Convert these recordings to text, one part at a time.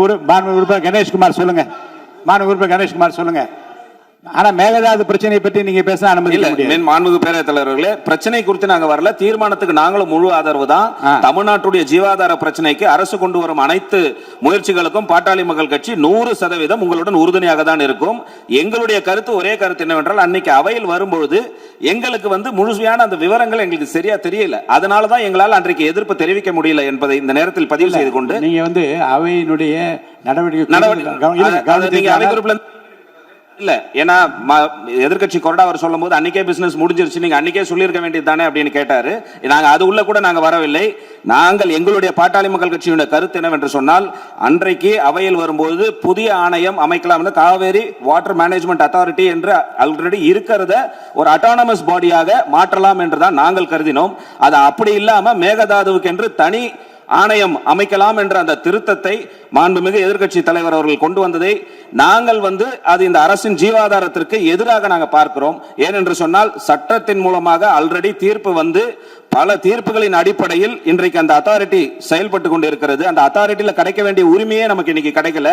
உறுப்பினர் கணேஷ்குமார் சொல்லுங்க. மாண்புமிகு உறுப்பினர் கணேஷ்குமார் சொல்லுங்க. ஆனா மேகதாது பிரச்சனையை பற்றி நீங்க பேச அனுமதி இல்ல. மாண்புமிகு பேரவைத் தலைவர்களே, பிரச்சனை குறித்து நாங்க வரல, தீர்மானத்துக்கு நாங்களும் முழு ஆதரவு தான். தமிழ்நாட்டுடைய ஜீவாதார பிரச்சனைக்கு அரசு கொண்டு வரும் அனைத்து முயற்சிகளுக்கும் பாட்டாளி மக்கள் கட்சி 100% உங்களுடன் உறுதுணையாக தான் இருக்கும். எங்களுடைய கருத்து ஒரே கருத்து என்னவென்றால், அன்னைக்கு அவையில் வரும்பொழுது எங்களுக்கு முழுமையான அந்த விவரங்கள் எங்களுக்கு சரியா தெரியல. அதனாலதான் எங்களால் அன்றைக்கு எதிர்ப்பு தெரிவிக்க முடியல என்பதை இந்த நேரத்தில் பதிவு செய்து கொண்டு, நீங்க அவையினுடைய நடவடிக்கை இல்ல, ஏன்னா எதிர்கட்சி கொறடா அவர் சொல்லும் போது அன்னைக்கே பிசினஸ் முடிஞ்சிருச்சு, நீங்க அன்னைக்கே சொல்லியிருக்க வேண்டியது தானே அப்படின்னு கேட்டாரு. நாங்க அது உள்ள கூட நாங்க வரவில்லை. நாங்கள் எங்களுடைய பாட்டாளி மக்கள் கட்சியுடைய கருத்து என்னவென்று சொன்னால், அன்றைக்கு அவையில் வரும்போது புதிய ஆணையம் அமைக்கலாம், காவேரி வாட்டர் மேனேஜ்மெண்ட் அத்தாரிட்டி என்று ஆல்ரெடி இருக்கிறத ஒரு அட்டானமஸ் பாடியாக மாற்றலாம் என்றுதான் நாங்கள் கருதினோம். அது அப்படி இல்லாம மேகதாதுவுக்கு என்று தனி ஆணையம் அமைக்கலாம் என்ற அந்த திருத்தத்தை மாண்புமிகு எதிர்க்கட்சி தலைவர் அவர்கள் கொண்டு வந்ததை நாங்கள் அது இந்த அரசின் ஜீவாதாரத்திற்கு எதிராக நாங்கள் பார்க்கிறோம். ஏனென்று சொன்னால், சட்டத்தின் மூலமாக ஆல்ரெடி தீர்ப்பு பல தீர்ப்புகளின் அடிப்படையில் இன்றைக்கு அந்த அத்தாரிட்டி செயல்பட்டு கொண்டிருக்கிறது. அந்த அத்தாரிட்டியில் கிடைக்க வேண்டிய உரிமையே நமக்கு இன்னைக்கு கிடைக்கல.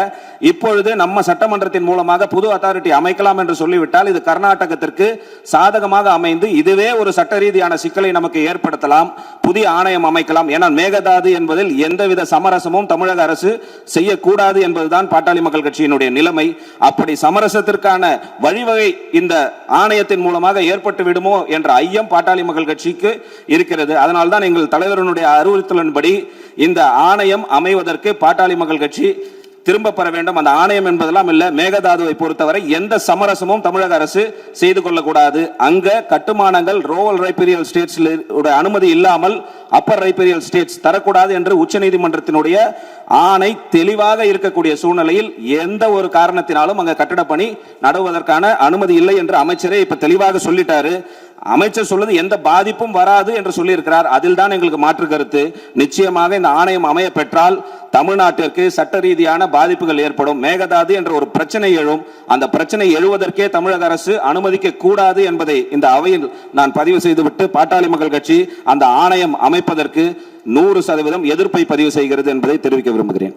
இப்பொழுது நம்ம சட்டமன்றத்தின் மூலமாக புது அத்தாரிட்டி அமைக்கலாம் என்று சொல்லிவிட்டால், இது கர்நாடகத்திற்கு சாதகமாக அமைந்து இதுவே ஒரு சட்ட ரீதியான சிக்கலை நமக்கு ஏற்படுத்தலாம். புதிய ஆணையம் அமைக்கலாம். ஏன்னா மேகதாது என்பதில் எந்தவித சமரசமும் தமிழக அரசு செய்யக்கூடாது என்பதுதான் பாட்டாளி மக்கள் கட்சியினுடைய நிலைமை. அப்படி சமரசத்திற்கான வழிவகை இந்த ஆணையத்தின் மூலமாக ஏற்பட்டு விடுமோ என்ற ஐயம் பாட்டாளி மக்கள் கட்சிக்கு இருக்கிறது. அதனால்தான் எங்கள் தலைவருடைய அறிவுறுத்தலின்படி இந்த ஆணையம் அமைவதற்கு பாட்டாளி மக்கள் கட்சி திரும்ப பெற வேண்டும். அந்த ஆணையம் என்பதெல்லாம் இல்ல, மேகதாதுவை பொறுத்தவரை எந்த சமரசமும் தமிழக அரசு செய்து கொள்ளக்கூடாது. அங்க கட்டுமானங்கள் ரோவல் ரைபீரியல் ஸ்டேட்ஸ் அனுமதி இல்லாமல் அப்பர் ரைபீரியல் ஸ்டேட்ஸ் தரக்கூடாது என்று உச்சநீதிமன்றத்தினுடைய ஆணை தெளிவாக இருக்கக்கூடிய சூழ்நிலையில் எந்த ஒரு காரணத்தினாலும் அங்க கட்டட பணி நடுவதற்கான அனுமதி இல்லை என்று அமைச்சரே இப்ப தெளிவாக சொல்லிட்டாரு. அமைச்சர் சொல்வது எந்த பாதிப்பும் வராது என்று சொல்லி இருக்கிறார். அதில் தான் எங்களுக்கு மாற்று கருத்து. நிச்சயமாக இந்த ஆணையம் அமைய பெற்றால் தமிழ்நாட்டிற்கு சட்ட ரீதியான பாதிப்புகள் ஏற்படும். மேகதாது என்ற ஒரு பிரச்சனை எழும். அந்த பிரச்சனை எழுவதற்கே தமிழக அரசு அனுமதிக்க கூடாது என்பதை இந்த அவையில் நான் பதிவு செய்துவிட்டு, பாட்டாளி மக்கள் கட்சி அந்த ஆணையம் அமைப்பதற்கு 100% எதிர்ப்பை பதிவு செய்கிறது என்பதை தெரிவிக்க விரும்புகிறேன்.